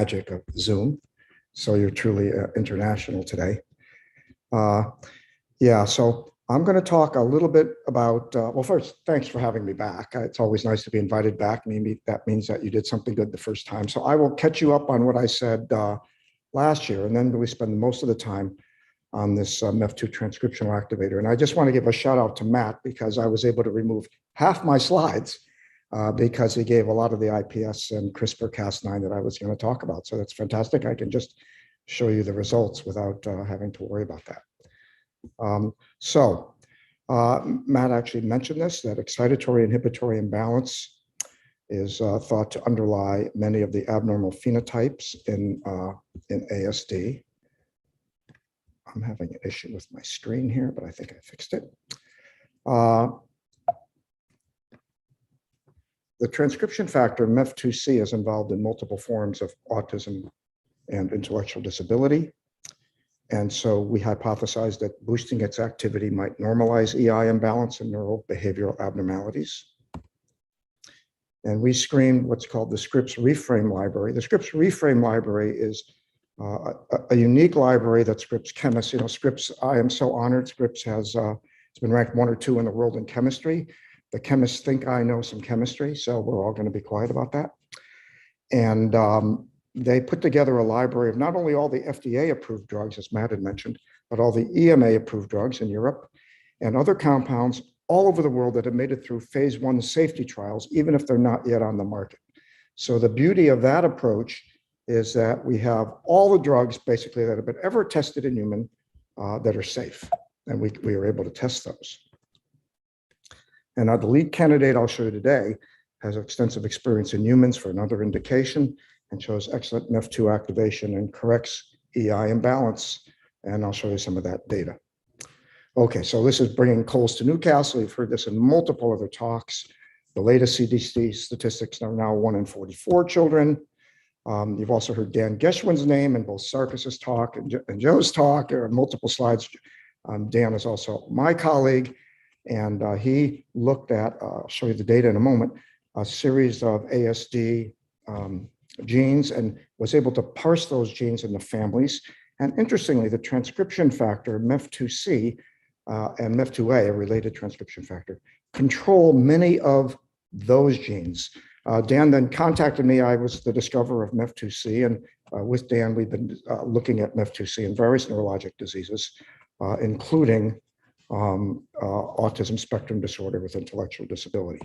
magic of Zoom. So you're truly international today. Yeah, so I'm going to talk a little bit about, well, first, thanks for having me back. It's always nice to be invited back. Maybe that means that you did something good the first time. So I will catch you up on what I said last year, and then really spend most of the time on this Meph2 transcriptional activator. And I just want to give a shout out to Matt, because I was able to remove half my slides because he gave a lot of the IPS and CRISPR-Cas9 that I was going to talk about. So that's fantastic. I can just show you the results without having to worry about that. Matt actually mentioned this, that excitatory inhibitory imbalance is thought to underlie many of the abnormal phenotypes in ASD. I'm having an issue with my screen here, but I think I fixed it. The transcription factor Meph2C is involved in multiple forms of autism and intellectual disability. And so we hypothesized that boosting its activity might normalize EI imbalance and neural behavioral abnormalities. And we screened what's called the Scripps Reframe library. The Scripps Reframe library is a unique library that Scripps chemists, Scripps, I am so honored. Scripps has, it's been ranked 1 or 2 in the world in chemistry. The chemists think I know some chemistry, so we're all going to be quiet about that. And they put together a library of not only all the FDA approved drugs, as Matt had mentioned, but all the EMA approved drugs in Europe and other compounds all over the world that have made it through phase 1 safety trials, even if they're not yet on the market. So the beauty of that approach is that we have all the drugs basically that have been ever tested in human that are safe, and we are able to test those. And now the lead candidate I'll show you today has extensive experience in humans for another indication and shows excellent Meph2 activation and corrects EI imbalance. And I'll show you some of that data. Okay, so this is bringing coals to Newcastle. You've heard this in multiple other talks. The latest CDC statistics are now 1 in 44 children. You've also heard Dan Geschwin's name in both Sarkis's talk and Joe's talk. There are multiple slides. Dan is also my colleague, and he looked at, I'll show you the data in a moment, a series of ASD genes and was able to parse those genes into families. And interestingly, the transcription factor Meph2C and Meph2A, a related transcription factor, control many of those genes. Dan then contacted me. I was the discoverer of Meph2C, and with Dan, we've been looking at Meph2C in various neurologic diseases, including autism spectrum disorder with intellectual disability.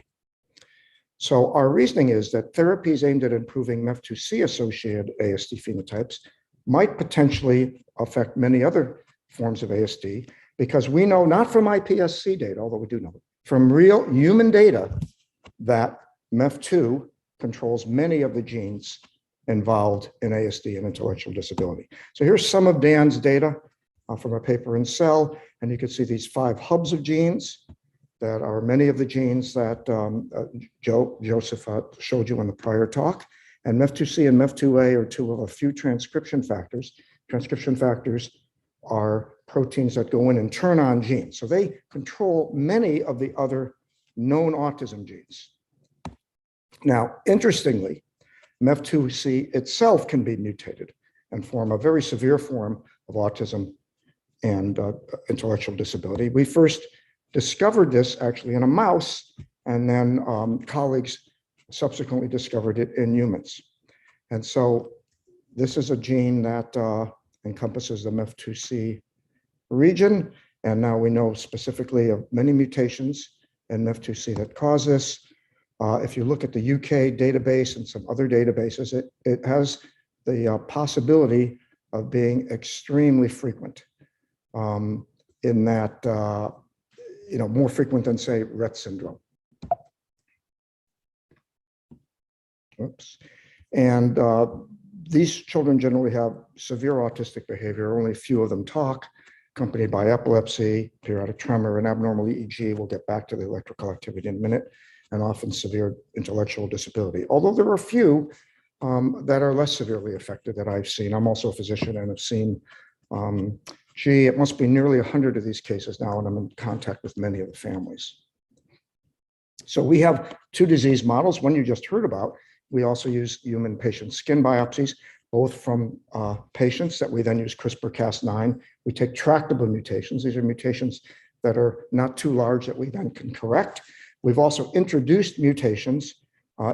So our reasoning is that therapies aimed at improving Meph2C associated ASD phenotypes might potentially affect many other forms of ASD, because we know, not from iPSC data, although we do know, from real human data, that Meph2 controls many of the genes involved in ASD and intellectual disability. So here's some of Dan's data from a paper in Cell, and you can see these 5 hubs of genes that are many of the genes that Joseph showed you in the prior talk. And Meph2C and Meph2A are 2 of a few transcription factors. Transcription factors are proteins that go in and turn on genes. So they control many of the other known autism genes. Now, interestingly, Meph2C itself can be mutated and form a very severe form of autism and intellectual disability. We first discovered this actually in a mouse, and then colleagues subsequently discovered it in humans. And so this is a gene that encompasses the Meph2C region, and now we know specifically of many mutations in Meph2C that cause this. If you look at the UK database and some other databases, it has the possibility of being extremely frequent, in that, more frequent than, say, Rett syndrome. Oops. And these children generally have severe autistic behavior. Only a few of them talk, accompanied by epilepsy, periodic tremor, and abnormal EEG. We'll get back to the electrical activity in a minute, and often severe intellectual disability. Although there are a few that are less severely affected that I've seen. I'm also a physician and have seen, it must be nearly 100 of these cases now, and I'm in contact with many of the families. So we have 2 disease models. One you just heard about. We also use human patient skin biopsies. both from patients that we then use CRISPR-Cas9. We take tractable mutations. These are mutations that are not too large that we then can correct. We've also introduced mutations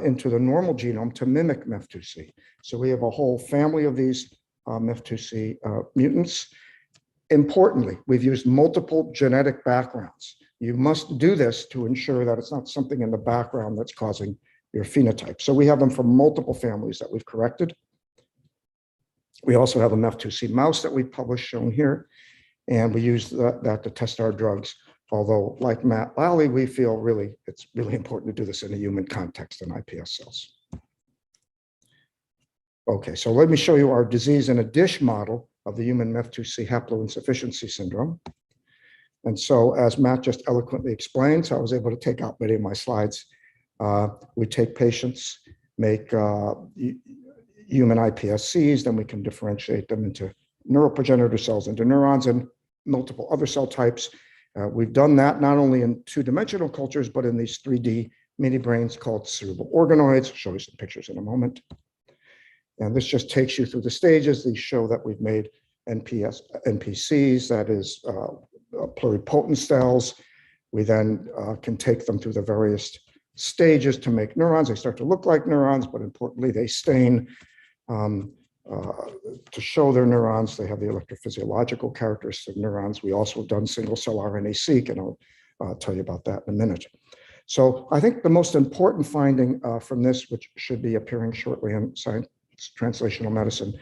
into the normal genome to mimic Meph2C. So we have a whole family of these Meph2C mutants. Importantly, we've used multiple genetic backgrounds. You must do this to ensure that it's not something in the background that's causing your phenotype. So we have them from multiple families that we've corrected. We also have a Meph2C mouse that we published, shown here, and we use that to test our drugs. Although, like Matt Lally, we feel it's really important to do this in a human context in iPS cells. Okay, so let me show you our disease in a dish model of the human Meph2C haploinsufficiency syndrome. And so, as Matt just eloquently explained, so I was able to take out many of my slides. We take patients, make human iPSCs, then we can differentiate them into neuroprogenitor cells, into neurons, and multiple other cell types. We've done that not only in two-dimensional cultures, but in these 3D mini brains called cerebral organoids. I'll show you some pictures in a moment. And this just takes you through the stages. These show that we've made NPCs, that is pluripotent cells. We then can take them through the various stages to make neurons. They start to look like neurons, but importantly, they stain to show their neurons. They have the electrophysiological characteristics of neurons. We also have done single-cell RNA-seq, and I'll tell you about that in a minute. So I think the most important finding from this, which should be appearing shortly in Science Translational Medicine,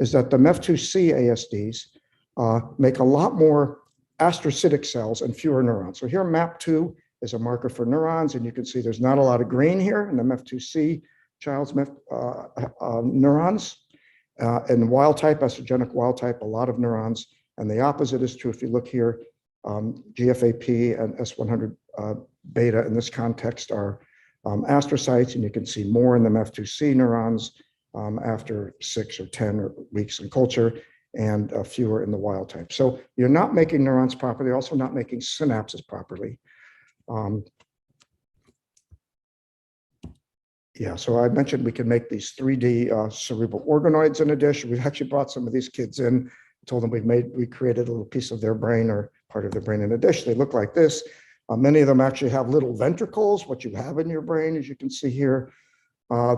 is that the Meph2C ASDs make a lot more astrocytic cells and fewer neurons. So here MAP2 is a marker for neurons, and you can see there's not a lot of green here in the Meph2C child's neurons. In wild type, estrogenic wild type, a lot of neurons. And the opposite is true if you look here. GFAP and S100 beta in this context are astrocytes, and you can see more in the Meph2C neurons after 6 or 10 weeks in culture, and fewer in the wild type. So you're not making neurons properly, you're also not making synapses properly. Yeah, so I mentioned we can make these 3D cerebral organoids in a dish. We've actually brought some of these kids in, told them we created a little piece of their brain or part of their brain in a dish. They look like this. Many of them actually have little ventricles, what you have in your brain, as you can see here.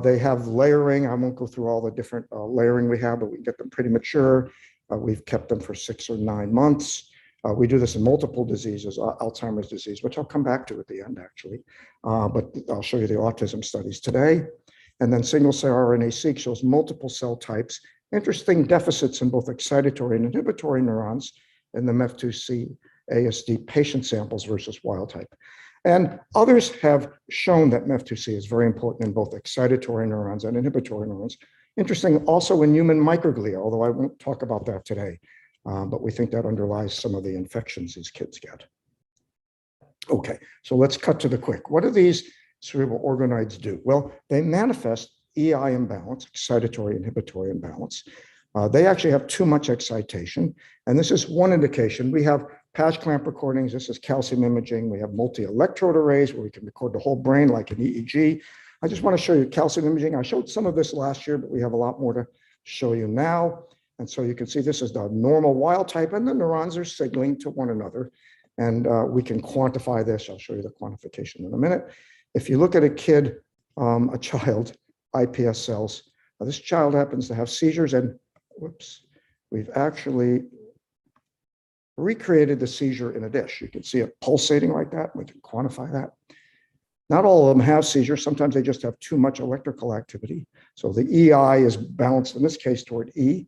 They have layering. I won't go through all the different layering we have, but we can get them pretty mature. We've kept them for 6 or 9 months. We do this in multiple diseases, Alzheimer's disease, which I'll come back to at the end, actually. But I'll show you the autism studies today. And then single-cell RNA-seq shows multiple cell types, interesting deficits in both excitatory and inhibitory neurons in the Meph2C ASD patient samples versus wild type. And others have shown that Meph2C is very important in both excitatory neurons and inhibitory neurons. Interesting also in human microglia, although I won't talk about that today. But we think that underlies some of the infections these kids get. Okay, so let's cut to the quick. What do these cerebral organoids do? Well, they manifest EI imbalance, excitatory inhibitory imbalance. They actually have too much excitation, and this is one indication. We have patch clamp recordings. This is calcium imaging. We have multi-electrode arrays where we can record the whole brain like an EEG. I just want to show you calcium imaging. I showed some of this last year, but we have a lot more to show you now. And so you can see this is the normal wild type, and the neurons are signaling to one another. And we can quantify this. I'll show you the quantification in a minute. If you look at a kid, a child, iPS cells, this child happens to have seizures, and whoops, we've actually recreated the seizure in a dish. You can see it pulsating like that. We can quantify that. Not all of them have seizures. Sometimes they just have too much electrical activity. So the EI is balanced in this case toward E.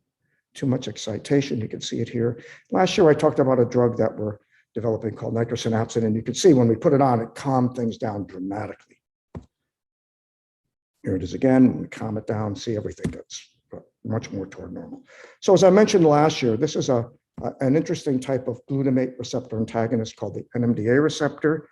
Too much excitation, you can see it here. Last year, I talked about a drug that we're developing called nitrosynapsin, and you can see when we put it on, it calmed things down dramatically. Here it is again, when we calm it down, see everything gets much more toward normal. So as I mentioned last year, this is an interesting type of glutamate receptor antagonist called the NMDA receptor.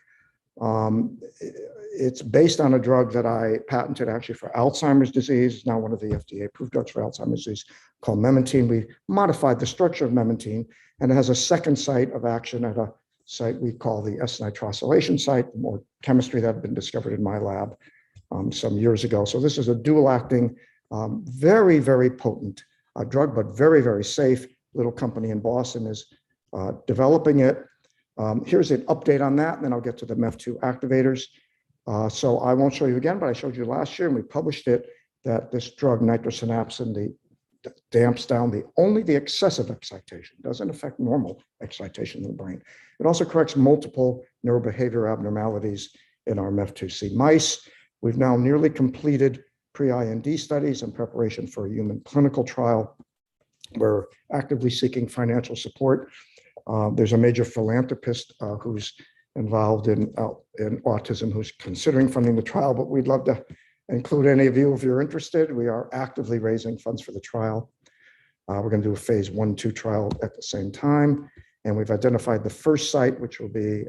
It's based on a drug that I patented actually for Alzheimer's disease. It's now one of the FDA-approved drugs for Alzheimer's disease called memantine. We modified the structure of memantine, and it has a second site of action at a site we call the S-nitrosylation site, more chemistry that had been discovered in my lab some years ago. So this is a dual-acting Very, very potent drug, but very, very safe. Little company in Boston is developing it. Here's an update on that, and then I'll get to the Meph2 activators. So I won't show you again, but I showed you last year, and we published it, that this drug, nitrosynapsin, damps down only the excessive excitation, doesn't affect normal excitation in the brain. It also corrects multiple neurobehavior abnormalities in our Meph2C mice. We've now nearly completed pre-IND studies in preparation for a human clinical trial. We're actively seeking financial support. There's a major philanthropist who's involved in autism who's considering funding the trial, but we'd love to include any of you if you're interested. We are actively raising funds for the trial. We're going to do a phase 1/2 trial at the same time. And we've identified the first site, which will be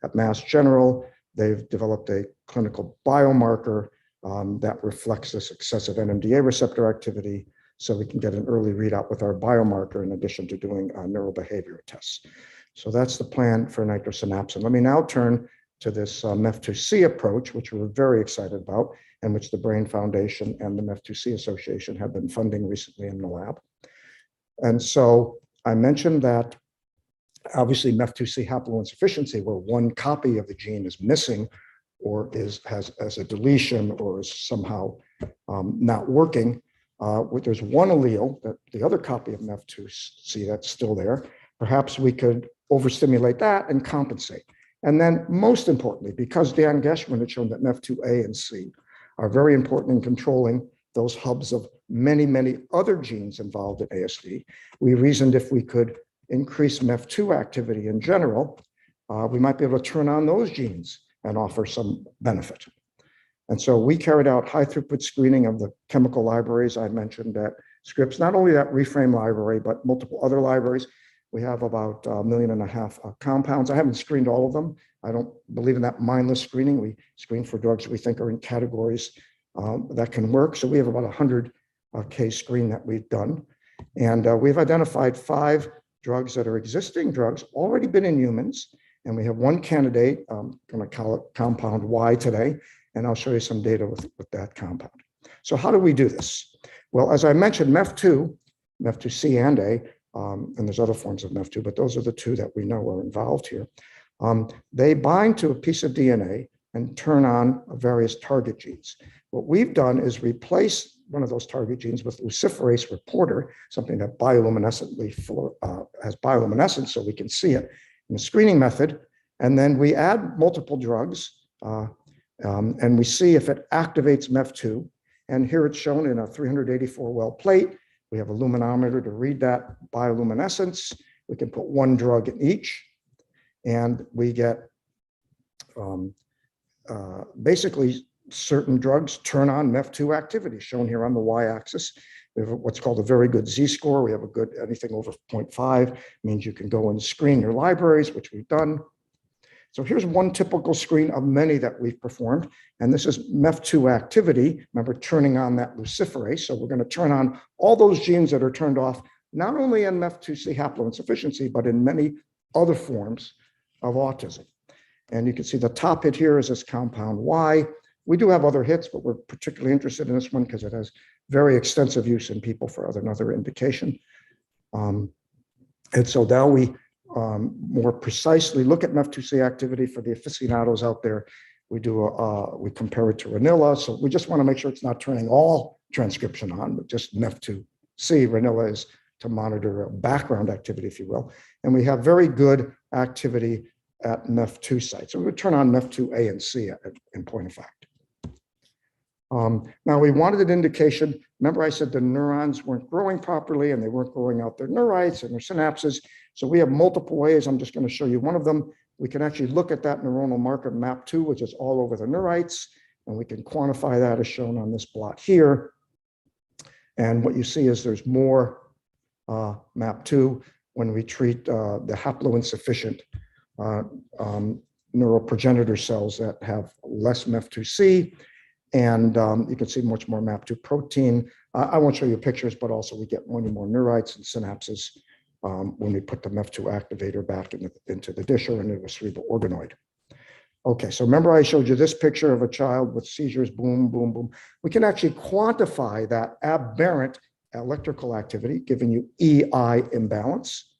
at Mass General. They've developed a clinical biomarker that reflects this excessive NMDA receptor activity, so we can get an early readout with our biomarker in addition to doing neurobehavior tests. So that's the plan for nitrosynapsin. Let me now turn to this Meth2C approach, which we're very excited about, and which the Brain Foundation and the Meth2C Association have been funding recently in the lab. And so I mentioned that obviously Meth2C haploinsufficiency, where one copy of the gene is missing or has a deletion or is somehow not working, there's one allele, that the other copy of Meth2C that's still there. Perhaps we could overstimulate that and compensate. And then most importantly, because Dan Geschman had shown that Meph2A and C are very important in controlling those hubs of many, many other genes involved in ASD, we reasoned if we could increase Meph2 activity in general, we might be able to turn on those genes and offer some benefit. And so we carried out high throughput screening of the chemical libraries I mentioned at Scripps, not only that Reframe library, but multiple other libraries. We have about 1.5 million compounds. I haven't screened all of them. I don't believe in that mindless screening. We screen for drugs we think are in categories that can work. So we have about 100 case screen that we've done. And we've identified 5 drugs that are existing drugs, already been in humans. And we have one candidate, I'm going to call it compound Y today, and I'll show you some data with that compound. So how do we do this? Well, as I mentioned, Meph2C and A, and there's other forms of Meph2, but those are the 2 that we know are involved here. They bind to a piece of DNA and turn on various target genes. What we've done is replace one of those target genes with luciferase reporter, something that bioluminescently has bioluminescence, so we can see it in the screening method. And then we add multiple drugs, and we see if it activates Meph2. And here it's shown in a 384 well plate. We have a luminometer to read that bioluminescence. We can put one drug in each, and we get basically certain drugs turn on Meph2 activity, shown here on the y-axis. We have what's called a very good z-score. We have a good, anything over 0.5 means you can go and screen your libraries, which we've done. So here's one typical screen of many that we've performed. And this is Meph2 activity. Remember, turning on that luciferase. So we're going to turn on all those genes that are turned off, not only in Meth2C haploinsufficiency, but in many other forms of autism. And you can see the top hit here is this compound Y. We do have other hits, but we're particularly interested in this one because it has very extensive use in people for another indication. And so now we more precisely look at Meph2C activity for the aficionados out there. We compare it to Ranilla. So we just want to make sure it's not turning all transcription on, but just Meph2C. Ranilla is to monitor background activity, if you will. And we have very good activity at Meph2 sites. So we would turn on Meph2A and C in point of fact. Now we wanted an indication. Remember I said the neurons weren't growing properly and they weren't growing out their neurites and their synapses. So we have multiple ways. I'm just going to show you one of them. We can actually look at that neuronal marker MAP2, which is all over the neurites, and we can quantify that as shown on this plot here. And what you see is there's more MAP2 when we treat the haploinsufficient neuroprogenitor cells that have less Meph2C. And you can see much more MAP2 protein. I won't show you pictures, but also we get many more neurites and synapses when we put the Meph2 activator back into the dish or into a cerebral organoid. Okay, so remember I showed you this picture of a child with seizures, boom, boom, boom. We can actually quantify that aberrant electrical activity, giving you EI imbalance.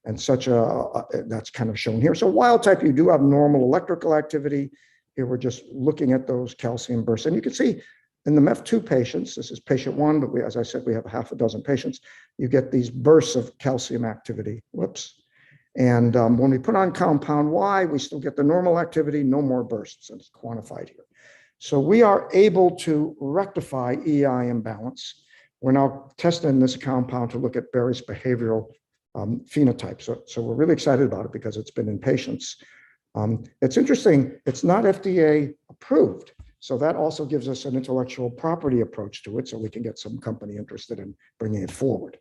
And that's kind of shown here. So wild type, you do have normal electrical activity. Here we're just looking at those calcium bursts. And you can see in the Meph2 patients, this is patient one, but as I said, we have half a dozen patients, you get these bursts of calcium activity. Whoops. And when we put on compound Y, we still get the normal activity, no more bursts, and it's quantified here. So we are able to rectify EI imbalance. We're now testing this compound to look at various behavioral phenotypes. So we're really excited about it because it's been in patients. It's interesting, it's not FDA approved. So that also gives us an intellectual property approach to it, so we can get some company interested in bringing it forward.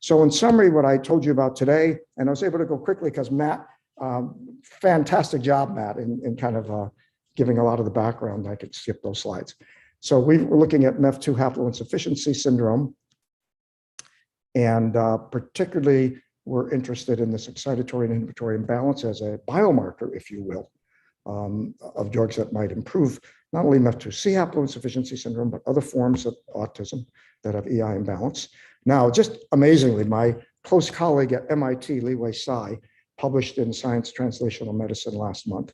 So in summary, what I told you about today, and I was able to go quickly because Matt, fantastic job, Matt, in kind of giving a lot of the background. I could skip those slides. So we were looking at Meph2 haploinsufficiency syndrome, and particularly we're interested in this excitatory and inhibitory imbalance as a biomarker, if you will, of drugs that might improve not only Meph2C haploinsufficiency syndrome, but other forms of autism that have EI imbalance. Now, just amazingly, my close colleague at MIT, Liwei Tsai, published in Science Translational Medicine last month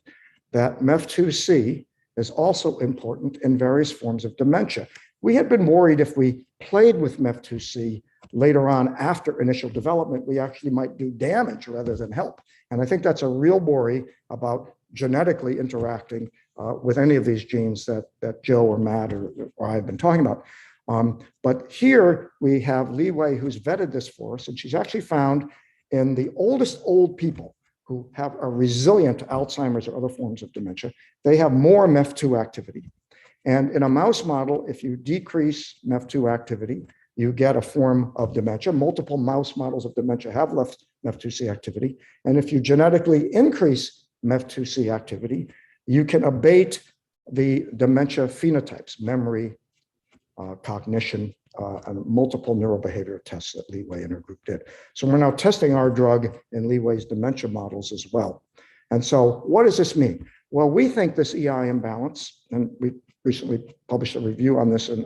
that Meph2C is also important in various forms of dementia. We had been worried if we played with Meph2C later on after initial development, we actually might do damage rather than help. And I think that's a real worry about genetically interacting with any of these genes that Joe or Matt or I have been talking about. But here we have Liwei, who's vetted this for us, and she's actually found in the oldest old people who have a resilient Alzheimer's or other forms of dementia, they have more Meph2 activity. And in a mouse model, if you decrease Meph2 activity, you get a form of dementia. Multiple mouse models of dementia have left Meph2C activity. And if you genetically increase Meph2C activity, you can abate the dementia phenotypes, memory, cognition, and multiple neurobehavioral tests that Liwei and her group did. So we're now testing our drug in Liwei's dementia models as well. And so what does this mean? Well, we think this EI imbalance, and we recently published a review on this in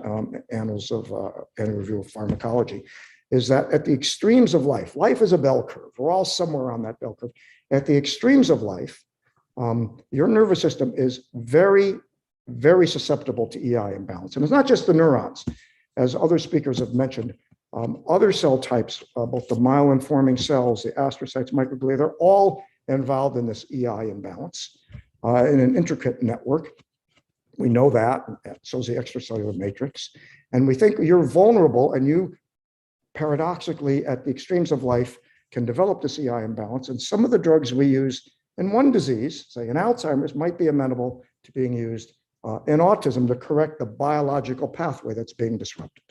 Annals of Annual Review of Pharmacology, is that at the extremes of life, life is a bell curve. We're all somewhere on that bell curve. At the extremes of life, your nervous system is very, very susceptible to EI imbalance. And it's not just the neurons. As other speakers have mentioned, other cell types, both the myelin-forming cells, the astrocytes, microglia, they're all involved in this EI imbalance in an intricate network. We know that, so is the extracellular matrix. And we think you're vulnerable, and you paradoxically at the extremes of life can develop this EI imbalance. And some of the drugs we use in one disease, say in Alzheimer's, might be amenable to being used in autism to correct the biological pathway that's being disrupted.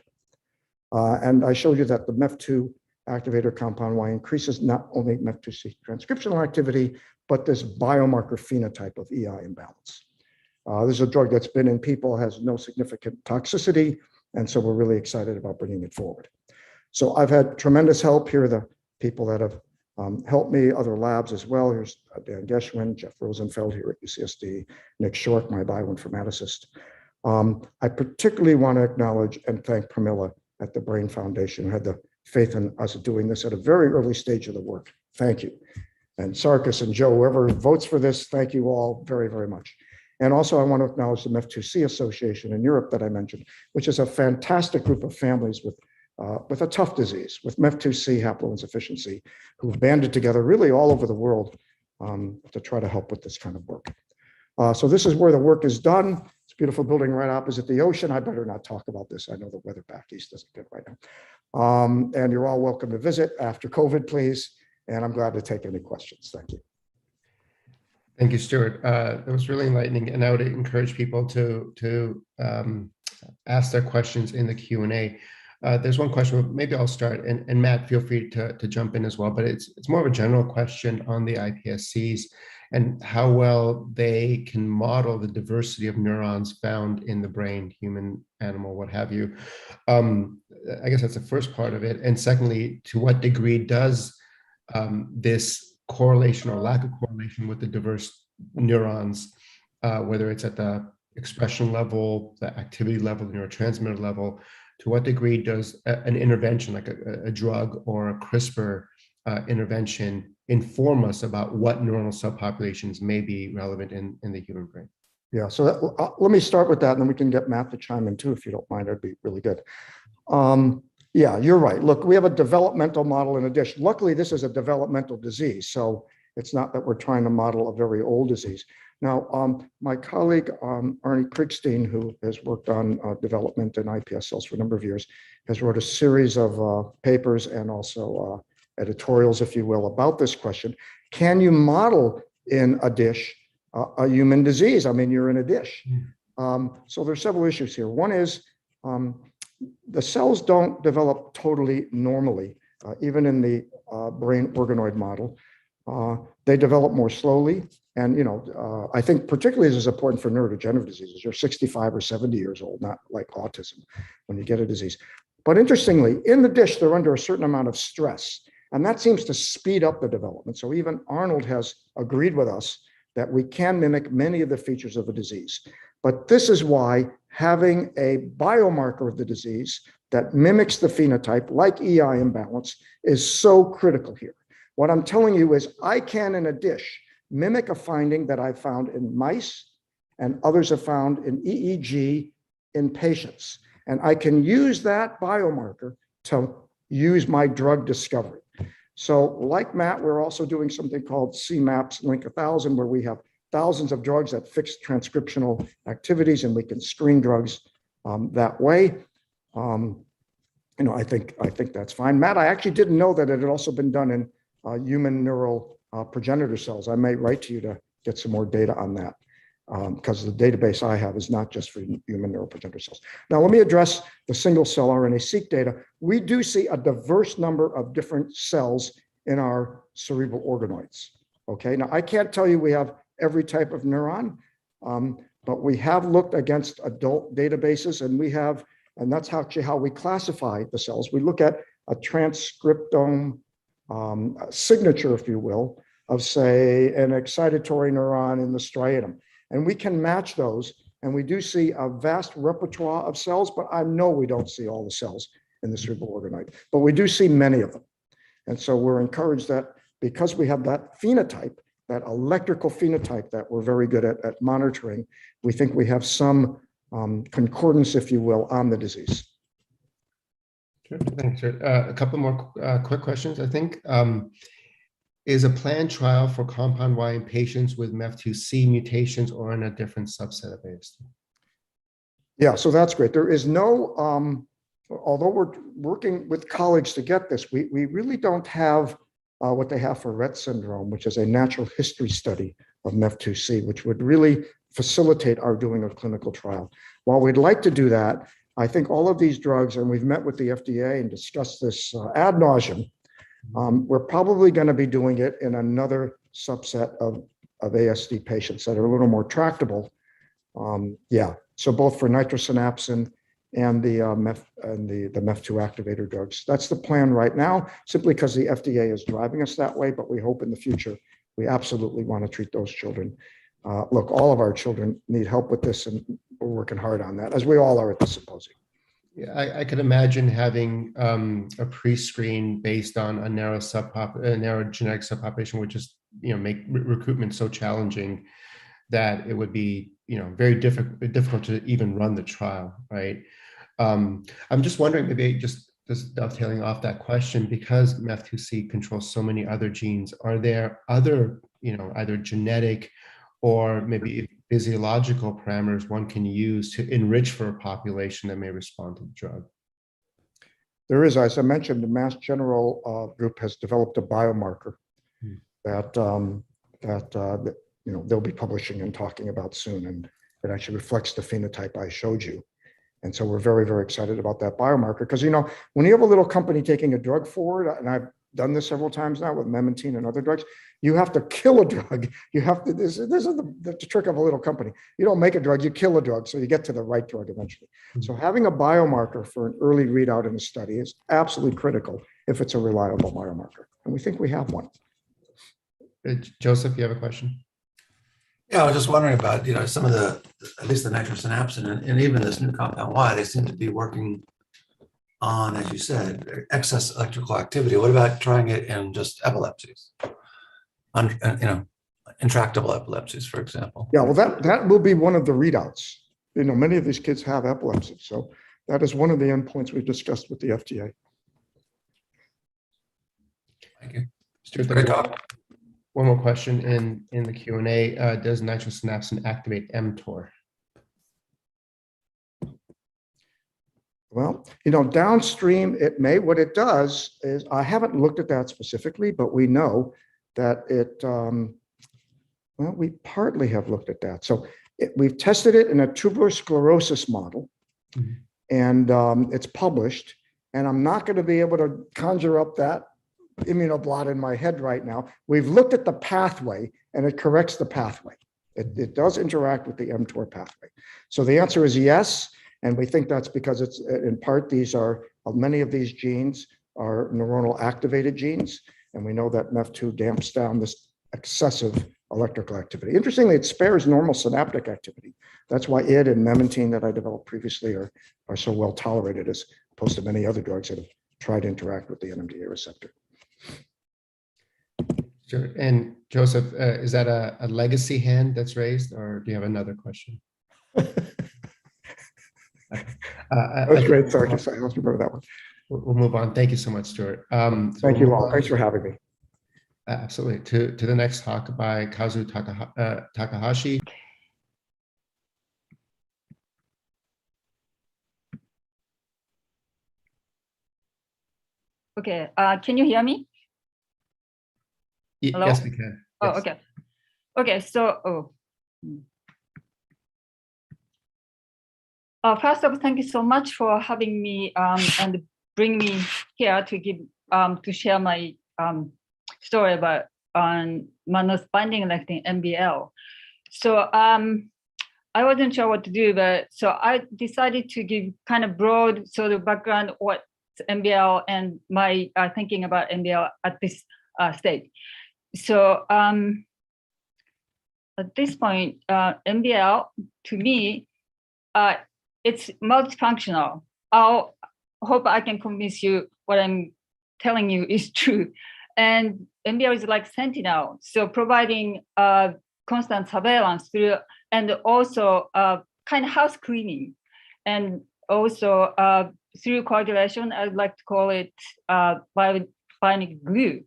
And I showed you that the Meph2 activator compound Y increases not only Meph2C transcriptional activity, but this biomarker phenotype of EI imbalance. This is a drug that's been in people, has no significant toxicity, and so we're really excited about bringing it forward. So I've had tremendous help. Here are the people that have helped me, other labs as well. Here's Dan Geschwin, Jeff Rosenfeld here at UCSD, Nick Short, my bioinformaticist. I particularly want to acknowledge and thank Pramila at the Brain Foundation, who had the faith in us doing this at a very early stage of the work. Thank you. And Sarkis and Joe, whoever votes for this, thank you all very, very much. And also I want to acknowledge the Meth2C Association in Europe that I mentioned, which is a fantastic group of families with a tough disease, with Meth2C haploinsufficiency, who've banded together really all over the world to try to help with this kind of work. So this is where the work is done. It's a beautiful building right opposite the ocean. I better not talk about this. I know the weather back east isn't good right now. And you're all welcome to visit after COVID, please. And I'm glad to take any questions. Thank you. Thank you, Stuart. That was really enlightening, and I would encourage people to ask their questions in the Q&A. There's one question, maybe I'll start, and Matt, feel free to jump in as well, but it's more of a general question on the iPSCs and how well they can model the diversity of neurons found in the brain, human, animal, what have you. I guess that's the first part of it. And secondly, to what degree does this correlation or lack of correlation with the diverse neurons whether it's at the expression level, the activity level, the neurotransmitter level, to what degree does an intervention like a drug or a CRISPR intervention inform us about what neuronal subpopulations may be relevant in the human brain? Yeah, so let me start with that, and then we can get Matt to chime in too, if you don't mind. That'd be really good. Yeah, you're right. Look, we have a developmental model in a dish. Luckily, this is a developmental disease, so it's not that we're trying to model a very old disease. Now, my colleague, Arnie Kriegstein, who has worked on development in iPS cells for a number of years, has wrote a series of papers and also editorials, if you will, about this question. Can you model in a dish a human disease? I mean, you're in a dish. So there's several issues here. One is the cells don't develop totally normally, even in the brain organoid model. They develop more slowly. And, I think particularly this is important for neurodegenerative diseases. You're 65 or 70 years old, not like autism when you get a disease. But interestingly, in the dish, they're under a certain amount of stress. And that seems to speed up the development. So even Arnold has agreed with us that we can mimic many of the features of a disease. But this is why having a biomarker of the disease that mimics the phenotype, like EI imbalance, is so critical here. What I'm telling you is I can, in a dish, mimic a finding that I found in mice and others have found in EEG in patients. And I can use that biomarker to use my drug discovery. So like Matt, we're also doing something called CMAPS Link 1000, where we have thousands of drugs that fix transcriptional activities, and we can screen drugs that way. I think that's fine. Matt, I actually didn't know that it had also been done in human neural progenitor cells. I may write to you to get some more data on that, because the database I have is not just for human neural progenitor cells. Now, let me address the single cell RNA-seq data. We do see a diverse number of different cells in our cerebral organoids. Okay, now I can't tell you we have every type of neuron, but we have looked against adult databases, and that's actually how we classify the cells. We look at a transcriptome signature, if you will, of, say, an excitatory neuron in the striatum. And we can match those, and we do see a vast repertoire of cells, but I know we don't see all the cells in the cerebral organoid, but we do see many of them. And so we're encouraged that because we have that phenotype, that electrical phenotype that we're very good at monitoring, we think we have some concordance, if you will, on the disease. Sure. Thanks, sir. A couple more quick questions, I think. Is a planned trial for compound Y in patients with Meph2C mutations or in a different subset of ASD? Yeah, so that's great. There is no, although we're working with colleagues to get this, we really don't have what they have for Rett syndrome, which is a natural history study of Meph2C, which would really facilitate our doing a clinical trial. While we'd like to do that, I think all of these drugs, and we've met with the FDA and discussed this ad nauseum, we're probably going to be doing it in another subset of ASD patients that are a little more tractable. Yeah, so both for nitrosynapsin and the Meph2 activator drugs. That's the plan right now, simply because the FDA is driving us that way, but we hope in the future we absolutely want to treat those children. Look, all of our children need help with this, and we're working hard on that, as we all are at the symposium. Yeah, I could imagine having a pre-screen based on a narrow genetic subpopulation, which is make recruitment so challenging that it would be very difficult to even run the trial, right? I'm just wondering, maybe just dovetailing off that question, because Meph2C controls so many other genes, are there other either genetic or maybe physiological parameters one can use to enrich for a population that may respond to the drug? There is, as I mentioned, the Mass General group has developed a biomarker that they'll be publishing and talking about soon, and it actually reflects the phenotype I showed you. And so we're very, very excited about that biomarker, because when you have a little company taking a drug forward, and I've done this several times now with memantine and other drugs, you have to kill a drug. You have to, this is the trick of a little company. You don't make a drug, you kill a drug, so you get to the right drug eventually. So having a biomarker for an early readout in a study is absolutely critical if it's a reliable biomarker. And we think we have one. Joseph, you have a question? Yeah, I was just wondering about, some of at least the nitrosynapsin and even this new compound Y, they seem to be working on, as you said, excess electrical activity. What about trying it in just epilepsies? Intractable epilepsies, for example. Yeah, well, that will be one of the readouts. Many of these kids have epilepsy. So that is one of the endpoints we've discussed with the FDA. Thank you. Stuart, Great there's talk. one more question in the Q&A. Does nitrosynapsin activate mTOR? Well, downstream it may. What it does is, I haven't looked at that specifically, but we know that it, well, we partly have looked at that. So we've tested it in a tuberous sclerosis model, and it's published. And I'm not going to be able to conjure up that immunoblot in my head right now. We've looked at the pathway, and it corrects the pathway. It does interact with the mTOR pathway. So the answer is yes. And we think that's because it's, in part, many of these genes are neuronal activated genes. And we know that Meph2 damps down this excessive electrical activity. Interestingly, it spares normal synaptic activity. That's why it and memantine that I developed previously are so well tolerated, as opposed to many other drugs that have tried to interact with the NMDA receptor. Sure. And Joseph, is that a legacy hand that's raised, or do you have another question? That's great. Sorry, I don't remember that one. We'll move on. Thank you so much, Stuart. Thank you all. Thanks for having me. Absolutely. To the next talk by Kazu Takahashi. Okay. Can you hear me? Hello? Yes, we can. Oh, Yes. okay. Okay. So, first of all, thank you so much for having me and bring me here to give to share my story about Manos binding lectin MBL. So I wasn't sure what to do, but so I decided to give kind of broad sort of background what's MBL and my thinking about MBL at this stage. So at this point, MBL to me, it's multifunctional. I hope I can convince you what I'm telling you is true. And MBL is like sentinel, so providing constant surveillance through, and also kind of house cleaning, and also through coagulation. I would like to call it bionic glue.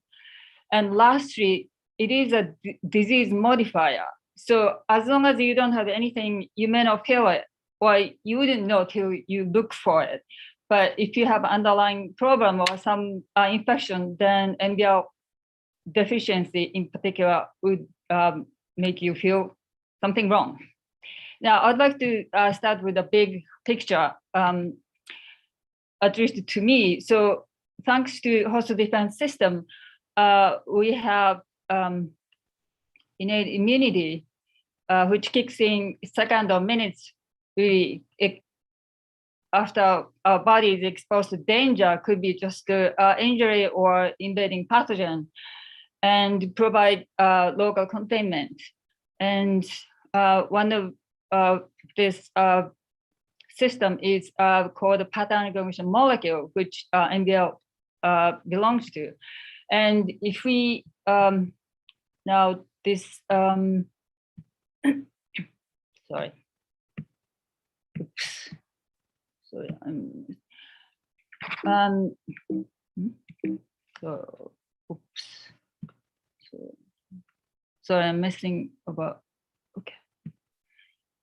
And lastly, it is a disease modifier. So as long as you don't have anything, you may not feel it, or you wouldn't know till you look for it. But if you have underlying problem or some infection, then MBL deficiency in particular would make you feel something wrong. Now, I'd like to start with a big picture, at least to me. So thanks to host defense system, we have innate immunity, which kicks in second or minutes, really, after our body is exposed to danger, could be just injury or invading pathogen, and provide local containment. And one of this system is called the pattern recognition molecule, which MBL belongs to. And if we now this sorry, oops, sorry, so oops, so I'm messing about. Okay.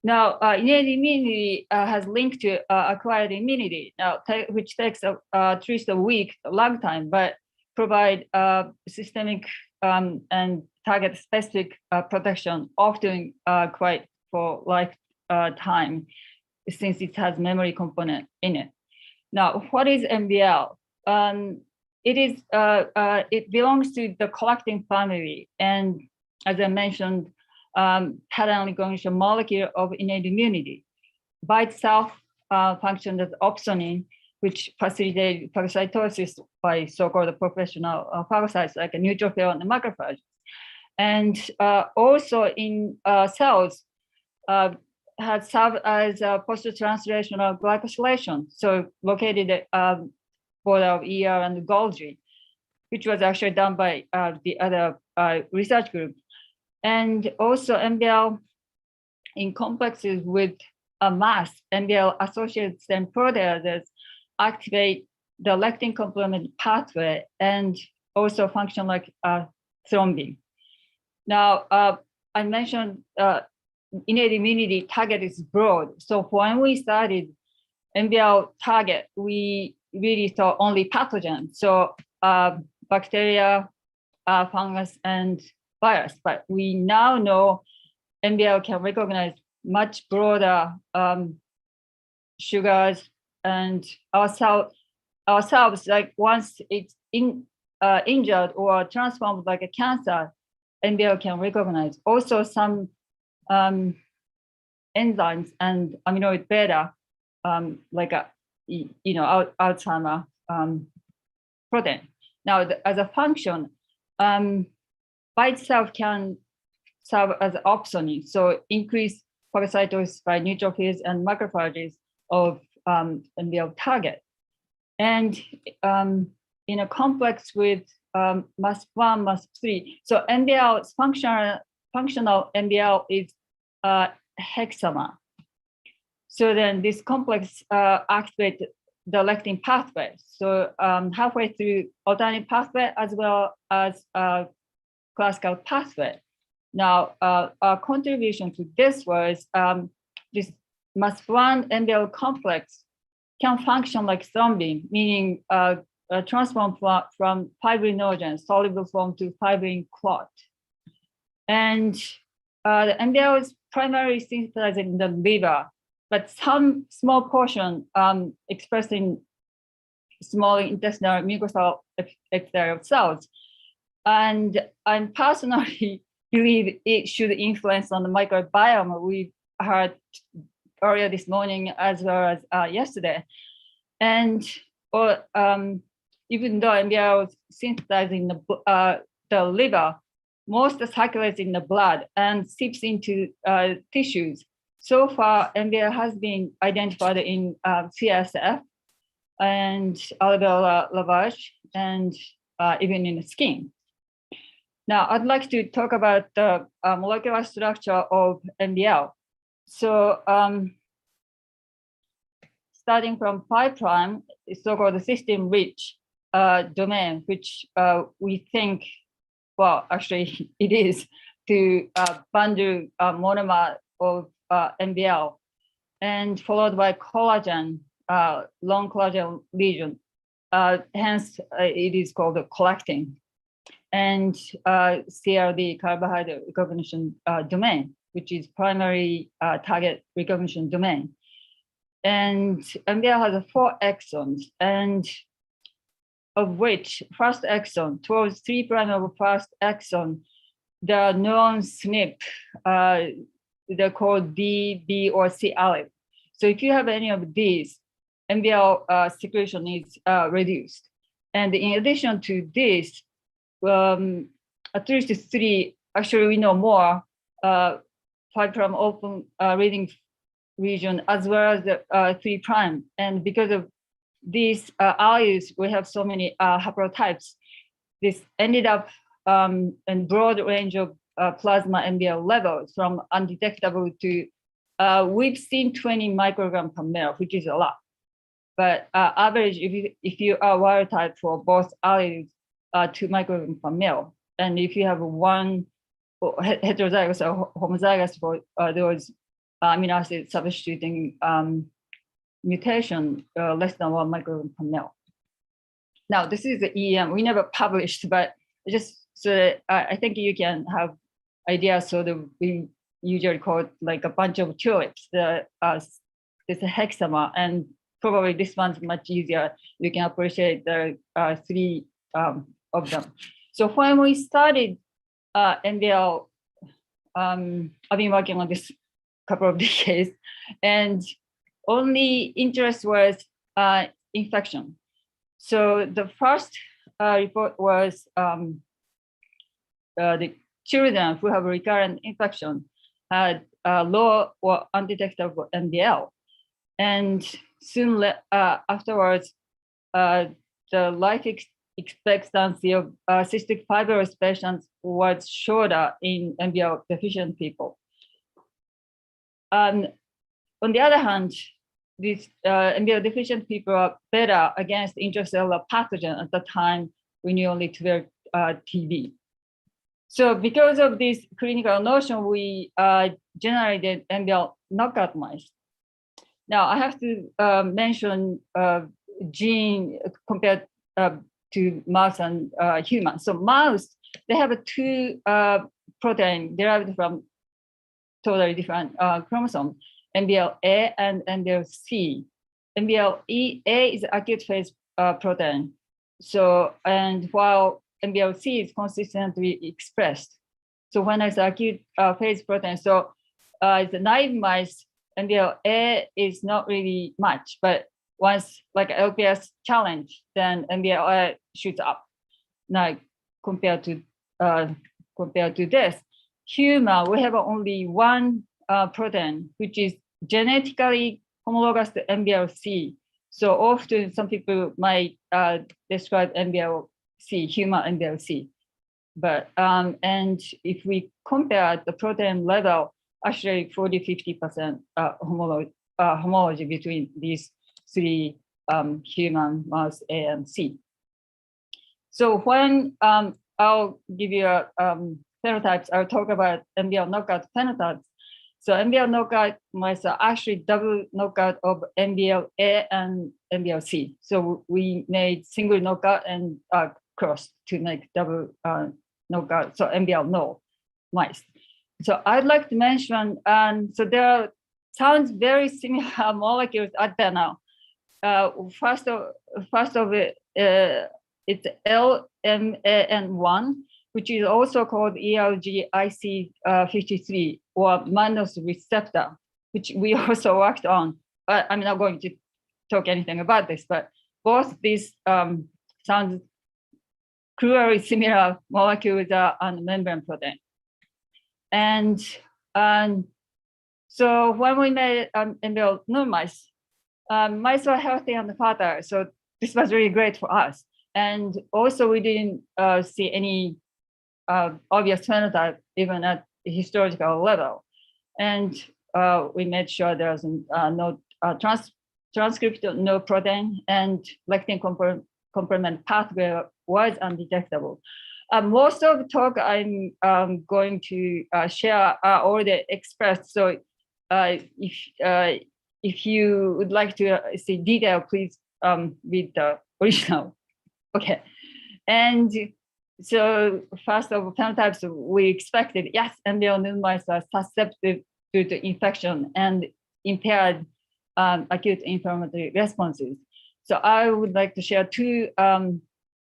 Now, innate immunity has linked to acquired immunity, now which takes at least a week, a long time, but provide systemic and target-specific protection, often quite for lifetime, since it has memory component in it. Now, what is MBL? It belongs to the collectin family, and as I mentioned, pattern recognition molecule of innate immunity. By itself, functions as opsonin, which facilitates phagocytosis by so-called professional phagocytes like a neutrophil and macrophages. And also in cells, had served as a post-translational glycosylation, so located at border of ER and Golgi, which was actually done by the other research group. And also MBL in complexes with a mass, MBL associated stem proteases activate the lectin complement pathway and also function like thrombin. Now, I mentioned innate immunity target is broad. So when we started MBL target, we really thought only pathogen. So bacteria, fungus, and virus. But we now know MBL can recognize much broader sugars, and ourselves, like once it's injured or transformed like a cancer, MBL can recognize also some enzymes and amyloid beta, like a Alzheimer protein. Now, as a function, by itself can serve as opsonin, so increase phagocytosis by neutrophils and macrophages of MBL target. And in a complex with MASP1, MASP3, so MBL's functional MBL is hexamer. So then this complex activates the lectin pathway. So halfway through alternate pathway as well as classical pathway. Now, our contribution to this was this MASP1 MBL complex can function like thrombin, meaning transform from fibrinogen, soluble form to fibrin clot. And the MBL is primarily synthesized in the liver, but some small portion expressed in small intestinal mucosal epithelial cells. And I personally believe it should influence on the microbiome. We heard earlier this morning as well as yesterday. And even though MBL is synthesized in the liver, most circulates in the blood and seeps into tissues. So far, MBL has been identified in CSF and alveolar lavage and even in the skin. Now, I'd like to talk about the molecular structure of MBL. So starting from 5', it's so-called system-rich domain, which we think, well, actually it is, to bundle monomer of MBL, and followed by collagen, long collagen lesion. Hence, it is called collecting. And CRD, carbohydrate recognition domain, which is primary target recognition domain. And MBL has 4 exons, and of which first exon, towards 3' of first exon, there are known SNP, they're called D, B, or C allele. So if you have any of these, MBL secretion is reduced. And in addition to this, at least 3, actually we know more, 5' open reading region as well as the 3'. And because of these alleles, we have so many haplotypes. This ended up in broad range of plasma MBL levels from undetectable to, we've seen 20 microgram per ml, which is a lot. But average, if you are wild type for both alleles, 2 microgram per ml. And if you have one heterozygous or homozygous for those amino acid substituting mutation, less than 1 microgram per ml. Now, this is the EM. We never published, but just so that I think you can have ideas. So that we usually call it like a bunch of tulips. It's a hexamer, and probably this one's much easier. You can appreciate the 3 of them. So when we started MBL, I've been working on this couple of decades, and only interest was infection. So the first report was the children who have recurrent infection had low or undetectable MDL. And soon afterwards, the life expectancy of cystic fibrosis patients was shorter in MBL deficient people. On the other hand, these MBL deficient people are better against intracellular pathogen. At the time, we knew only TB. So because of this clinical notion, we generated MBL knockout mice. Now I have to mention gene compared to mouse and human. So mouse, they have two protein derived from totally different chromosome, MBL-A and MBL-C. MBL-A is acute phase protein. So, and while MBL-C is consistently expressed. So when it's acute phase protein, so the naive mice, MBL-A is not really much, but once like LPS challenge, then MBL-A shoots up. Now compared to this, human, we have only one protein, which is genetically homologous to MBL-C. So often some people might describe MBL-C, human MBL-C. But, and if we compare the protein level, actually 40–50% homology between these three human, mouse, A, and C. So when I'll give you phenotypes, I'll talk about MBL knockout phenotypes. So MBL knockout mice are actually double knockout of MBL-A and MBL-C. So we made single knockout and cross to make double knockout. So MBL no mice. So I'd like to mention, so there are sounds very similar molecules out there now. First of it, it's LMAN1, which is also called ELG-IC53 or mannose receptor, which we also worked on. But I'm not going to talk anything about this, but both these sound cruelly similar molecules are on the membrane protein. And so when we made MBL no mice, mice were healthy and fertile. So this was really great for us. And also we didn't see any obvious phenotype even at the histological level. And we made sure there's no transcript, no protein, and lectin complement pathway was undetectable. Most of the talk I'm going to share are already expressed. So if you would like to see detail, please read the original. Okay. And so first of phenotypes, we expected, yes, MBL null mice are susceptible to the infection and impaired acute inflammatory responses. So I would like to share two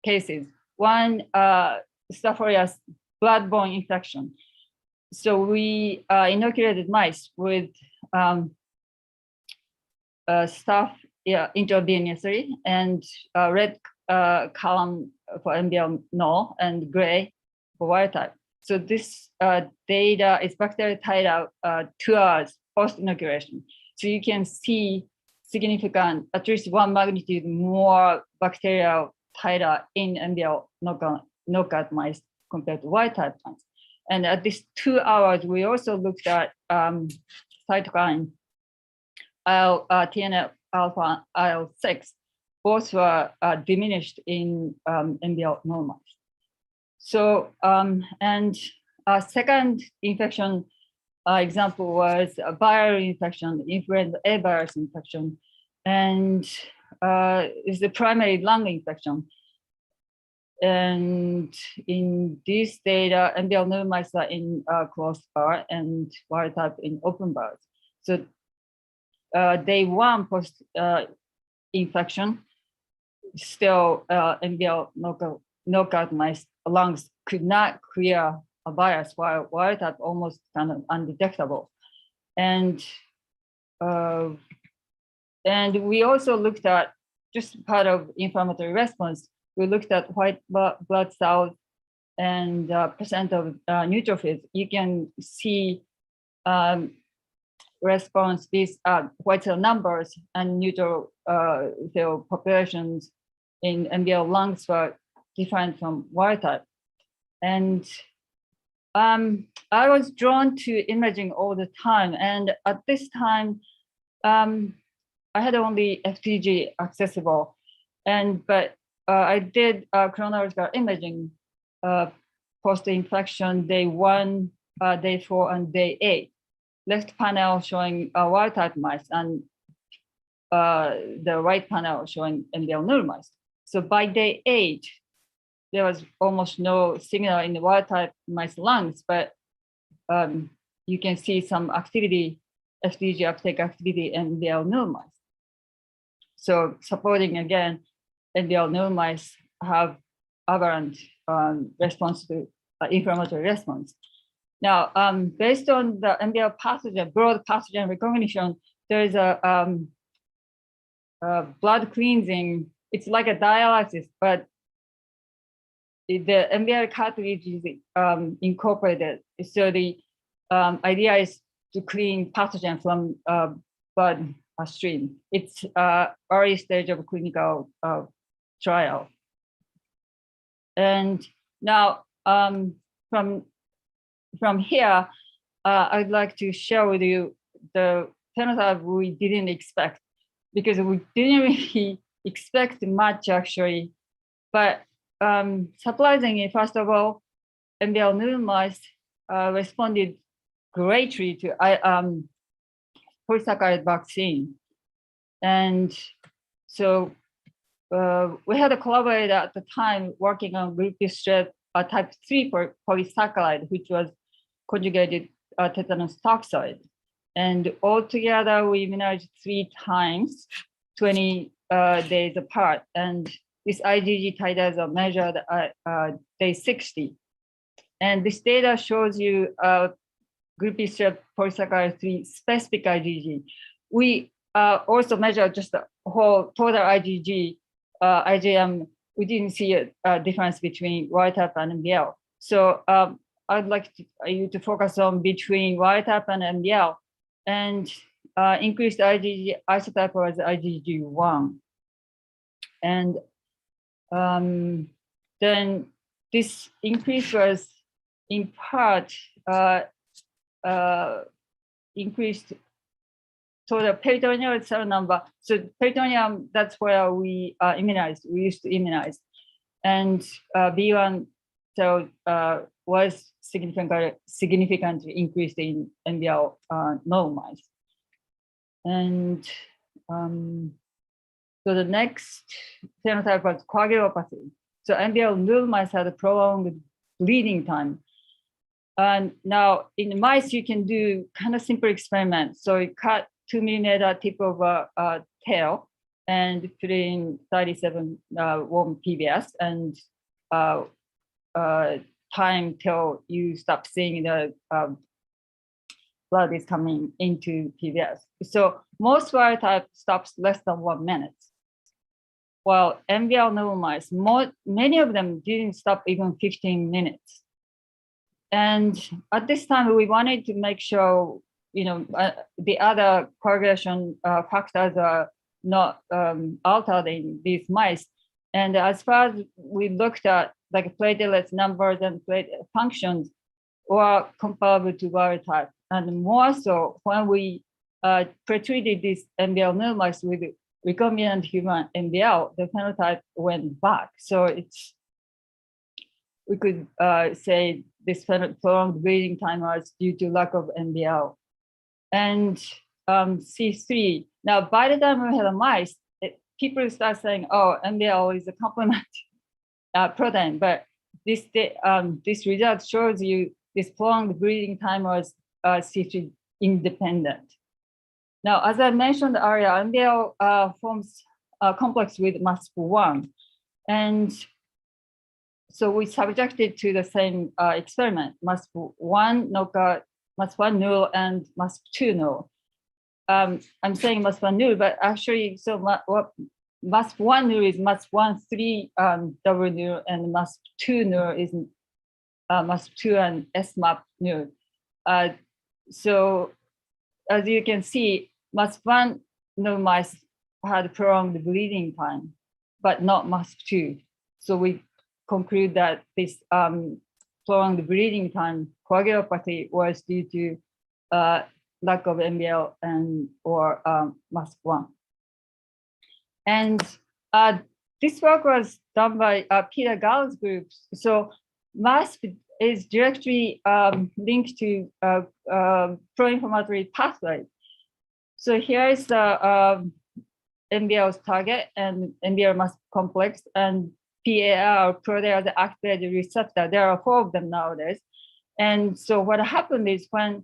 cases. One, Staph aureus blood-borne infection. So we inoculated mice with Staph intravenously, and red column for MBL null and gray for wild type. So this data is bacterial titer 2 hours post inoculation. So you can see significant, at least 1 magnitude more bacterial titer in MBL knockout mice compared to wild type mice. And at this 2 hours, we also looked at cytokine TNF alpha IL-6. Both were diminished in MBL null mice. So, and a second infection example was a viral infection, influenza A virus infection, and is the primary lung infection. And in this data, MBL null mice are in closed bar and wild type in open bars. So day 1 post infection, still MBL knockout mice lungs could not clear a virus, while wild type almost kind of undetectable. And we also looked at, just part of inflammatory response, we looked at white blood cells and percent of neutrophils, you can see response, these white cell numbers and neutrophil populations in MBL lungs were different from wild type. And I was drawn to imaging all the time. And at this time, I had only FDG accessible. But I did chronological imaging post-infection day 1, day 4, and day 8. Left panel showing wild type mice and the right panel showing MBL null mice. So by day 8, there was almost no signal in the wild type mice lungs, but you can see some activity, FDG uptake activity in MBL null mice. So supporting again, MBL null mice have aberrant response to inflammatory response. Now, based on the MBL pathogen, broad pathogen recognition, there is a blood cleansing. It's like a dialysis, but the MBL cartridge is incorporated. So the idea is to clean pathogen from blood stream. It's early stage of clinical trial. And now from here, I'd like to share with you the phenotype we didn't expect, because we didn't really expect much actually. But surprisingly, first of all, MBL null mice responded greatly to polysaccharide vaccine. And so we had a collaborator at the time working on group-B strep type 3 polysaccharide, which was conjugated tetanus toxoid. And altogether, we immunized 3 times, 20 days apart. And this IgG titers are measured at day 60. And this data shows you group-B strep polysaccharide 3 specific IgG. We also measured just the whole total IgG, IgM. We didn't see a difference between wild type and MBL. So I'd like you to focus on between wild type and MBL, and increased IgG isotype was IgG1. And then this increase was in part increased total peritoneal cell number. So peritoneum, that's where we immunized. We used to immunize. And B1 cell was significantly increased in MBL null mice. And so the next phenotype was coagulopathy. So MBL null mice had a prolonged bleeding time. And now in mice, you can do kind of simple experiments. So you cut 2 millimeter tip of a tail and put in 37 warm PBS and time till you stop seeing the blood is coming into PBS. So most wild type stops less than 1 minute. While MBL null mice, many of them didn't stop even 15 minutes. And at this time, we wanted to make sure, the other coagulation factors are not altered in these mice. And as far as we looked at, like platelets numbers and platelet functions were comparable to wild type. And more so when we pretreated these MBL null mice with recombinant human MBL, the phenotype went back. So we could say this prolonged bleeding time was due to lack of MBL. And C3, now by the time we had a mice, people start saying, oh, MBL is a complement protein, but this result shows you this prolonged bleeding time was C3 independent. Now, as I mentioned earlier, MBL forms a complex with MASP1. And so we subjected to the same experiment, MASP1 knockout, MASP1 null, and MASP2 null. I'm saying MASP1 null, but actually, so what MASP1 null is MASP1 3 double null, and MASP2 null is MASP2 and SMAP node. So as you can see, MASP1 node mice had prolonged bleeding time, but not MASP2. So we conclude that this prolonged bleeding time coagulopathy was due to lack of MBL and or MASP1. And this work was done by Peter Gall's group. So MASP is directly linked to pro-inflammatory pathway. So here is the MBL's target and MBL MASP complex and PAR, protease activated receptor. There are 4 of them nowadays. And so what happened is when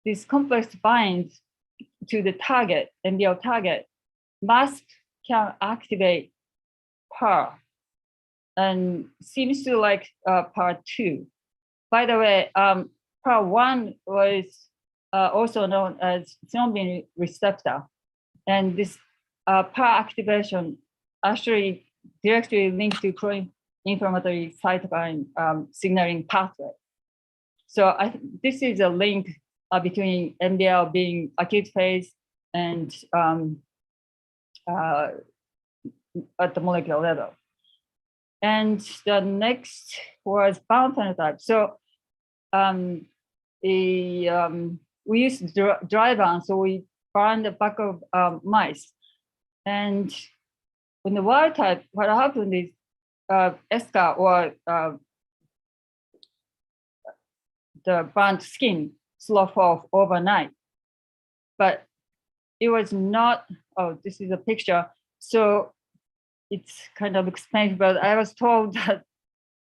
this complex binds to the target, MBL target, MASP can activate PAR and seems to like PAR2. By the way, PAR1 was also known as thrombin receptor. And this PAR activation actually directly linked to pro-inflammatory cytokine signaling pathway. So this is a link between MBL being acute phase and at the molecular level. And the next was bound phenotype. So we used dry bound, so we burned the back of mice. And in the wild type, what happened is ESCA or the burnt skin slough off overnight. But it was not, oh, this is a picture. So it's kind of expensive, but I was told that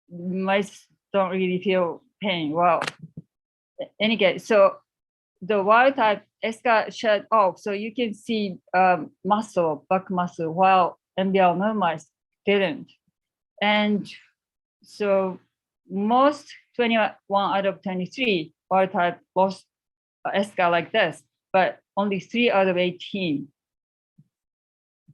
mice don't really feel pain. Well, any case, so the wild type ESCA shed off, so you can see muscle, back muscle, while MBL no mice didn't. And so most 21 out of 23 wild type lost ESCA like this, but only 3 out of 18.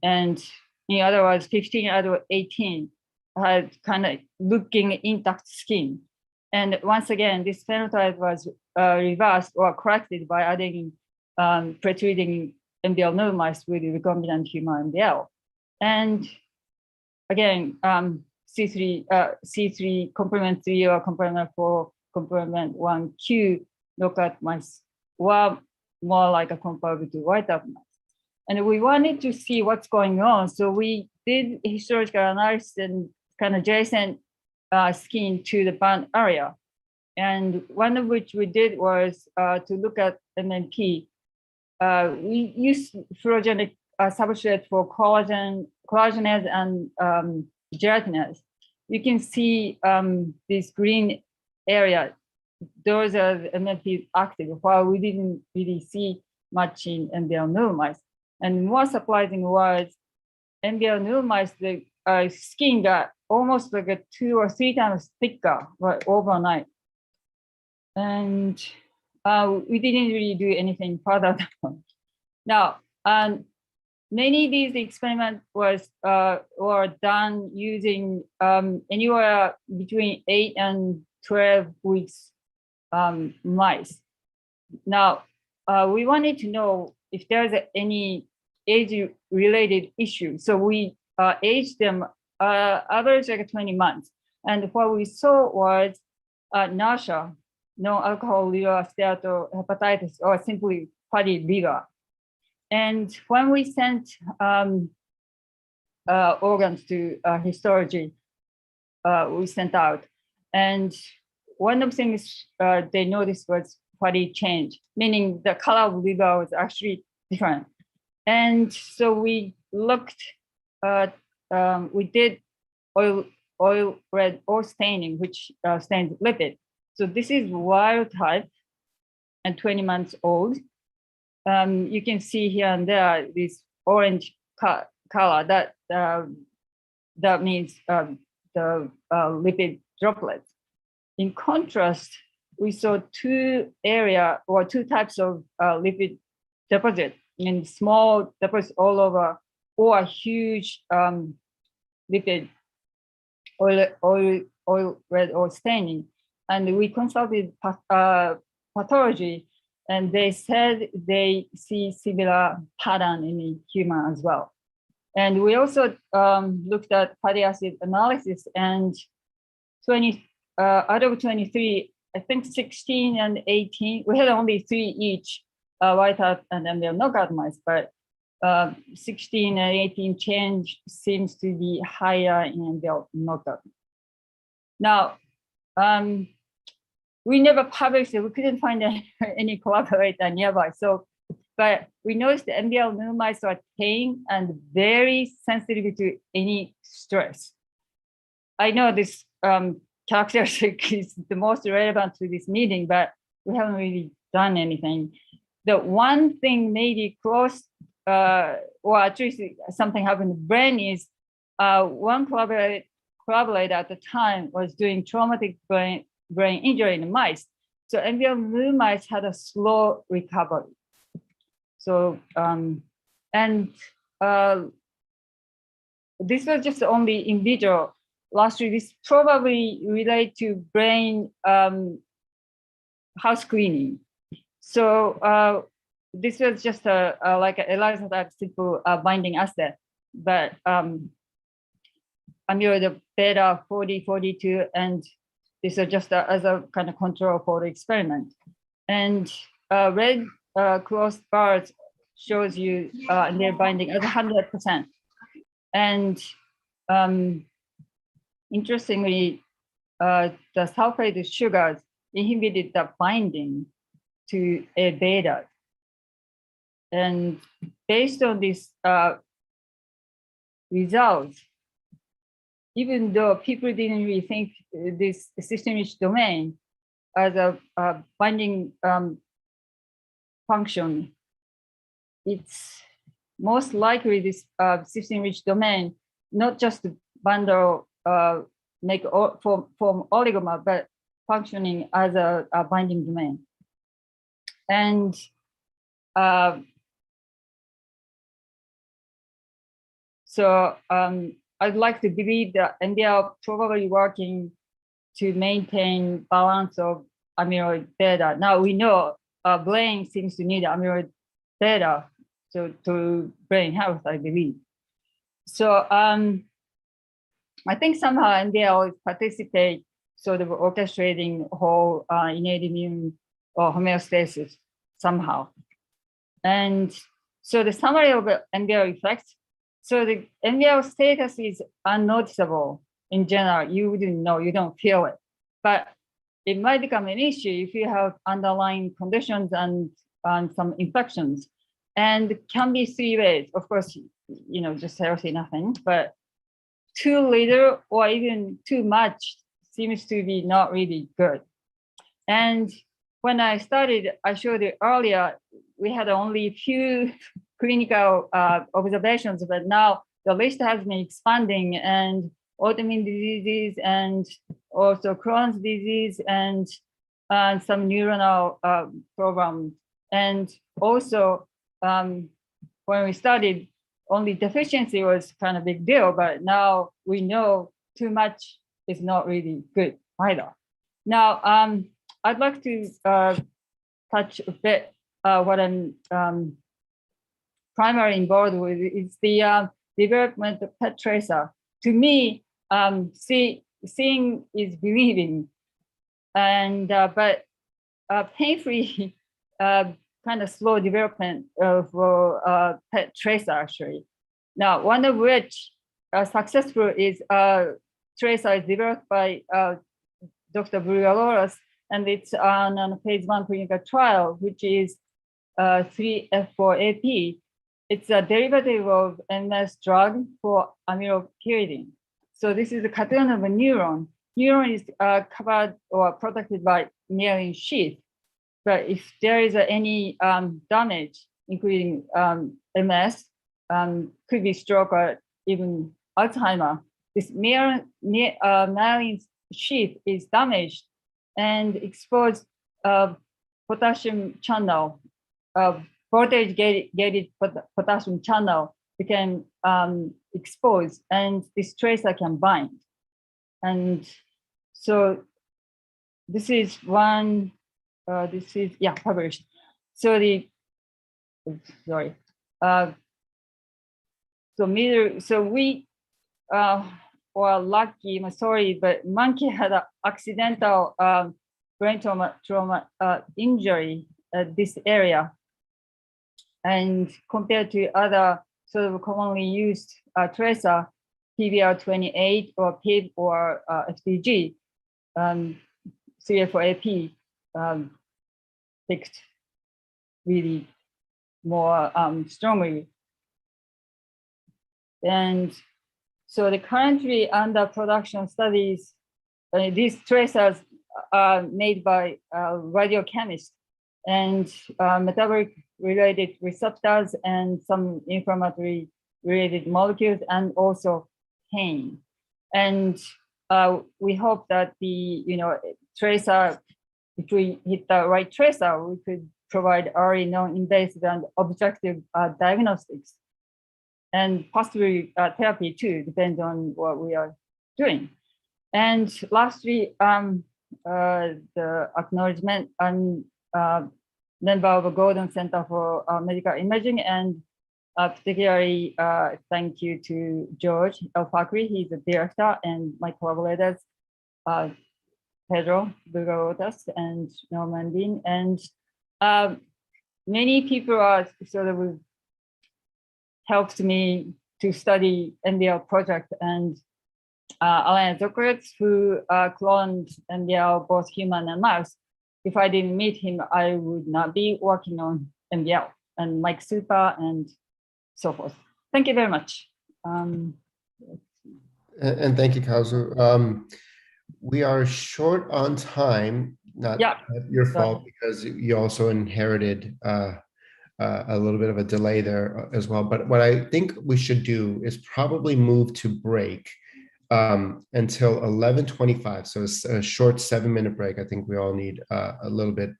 And in other words, 15 out of 18 had kind of looking intact skin. And once again, this phenotype was reversed or corrected by adding pretreating MBL no mice with recombinant human MBL. And again, C3 complement 3 or complement 4, complement 1Q knockout mice were more like a comparable to white type mice. And we wanted to see what's going on. So we did histological analysis and kind of adjacent skin to the burned area. And one of which we did was to look at MMP. We used fluorogenic substrate for collagenase and gelatinase. You can see this green area. Those are MMP active, while we didn't really see much in MBL null mice. And more surprising was MBL null mice, the skin got almost like a 2 or 3 times thicker overnight. And we didn't really do anything further. Now, many of these experiments were done using anywhere between 8 and 12 weeks mice. Now, we wanted to know if there's any age-related issue. So we aged them average like 20 months. And what we saw was nausea, non-alcohol liver steatohepatitis, or simply fatty liver. And when we sent organs to histology, we sent out. And one of the things they noticed was fatty change, meaning the color of liver was actually different. And so we looked at, we did oil red or staining, which stains lipid. So this is wild type and 20 months old. You can see here and there this orange color that means the lipid droplets. In contrast, we saw 2 types of lipid deposit, in small deposits all over, or a huge lipid oil red or staining. and we consulted pathology, and they said they see similar pattern in human as well. And we also looked at fatty acid analysis, and 20 out of 23, I think 16 and 18, we had only 3 each, white out and MBL knockout mice, but 16 and 18 change seems to be higher in MBL knockout. Now, we never published it. We couldn't find any collaborator nearby. So, but we noticed the MBL new mice are tame and very sensitive to any stress. I know this characteristic is the most relevant to this meeting, but we haven't really done anything. The one thing maybe close, or at least something happened in the brain is one collaborator at the time was doing traumatic brain injury in mice. So MBL new mice had a slow recovery. So, this was just only in vitro. Lastly, this probably relate to brain house cleaning. So this was just like an ELISA type simple binding assay, but amyloid beta 40, 42, and this is just as a kind of control for the experiment. And red cross bars shows you their binding as 100%. And interestingly, the sulfate sugars inhibited the binding to A beta. And based on this results, even though people didn't really think this system-rich domain as a binding function, it's most likely this system-rich domain, not just bundle, form oligomer, but functioning as a binding domain. And so I'd like to believe that NDL probably working to maintain balance of amyloid beta. Now we know our brain seems to need amyloid beta to brain health, I believe. So I think somehow NDL participate sort of orchestrating whole innate immune or homeostasis somehow. And so the summary of NDL effects, so the NDL status is unnoticeable in general. You wouldn't know, you don't feel it, but it might become an issue if you have underlying conditions and some infections. And it can be 3 ways. Of course, you know, just healthy, nothing, but too little or even too much seems to be not really good. And when I started, I showed you earlier, we had only a few clinical observations, but now the list has been expanding, and autoimmune diseases and also Crohn's disease and some neuronal programs. And also when we started, only deficiency was kind of big deal, but now we know too much is not really good either. Now, I'd like to touch a bit what I'm primarily involved with is the development of PET tracer. To me, seeing is believing, and but pain-free kind of slow development for PET tracer actually. Now, one of which successful is tracer is developed by Dr. Blue Alluras, and it's on a phase 1 clinical trial, which is 3F4AP. It's a derivative of MS drug for amylopyridine. So this is a cation of a neuron. Neuron is covered or protected by myelin sheath. But if there is any damage, including MS, could be stroke or even Alzheimer, this myelin sheath is damaged and exposed potassium channel, voltage gated potassium channel became exposed, and this tracer can bind. And so this is one. This is published. So sorry. So we were lucky. I'm sorry, but monkey had an accidental brain trauma injury at this area, and compared to other sort of commonly used tracer, PBR28 or PIB or FTG, CF4AP picked really more strongly. And so the currently under production studies, these tracers are made by radiochemists and metabolic related receptors and some inflammatory related molecules and also pain. And we hope that the tracer, if we hit the right tracer, we could provide early non-invasive and objective diagnostics and possibly therapy too, depends on what we are doing. And lastly, the acknowledgement, I'm member of a Golden Center for Medical Imaging, and particularly thank you to George El-Fakri, he's the director, and my collaborators, Pedro Blue Alluras and Norman Dean, and many people are sort of helped me to study NBL project, and Alan Zuckerts, who cloned NBL both human and mouse. If I didn't meet him, I would not be working on NBL, and Mike Super and so forth. Thank you very much. And thank you, Kazu. We are short on time, not your fault, because you also inherited a little bit of a delay there as well. But what I think we should do is probably move to break until 11:25. So it's a short 7-minute break. I think we all need a little bit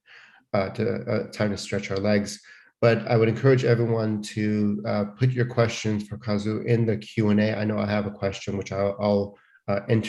time to stretch our legs. But I would encourage everyone to put your questions for Kazu in the Q&A. I know I have a question, which I'll enter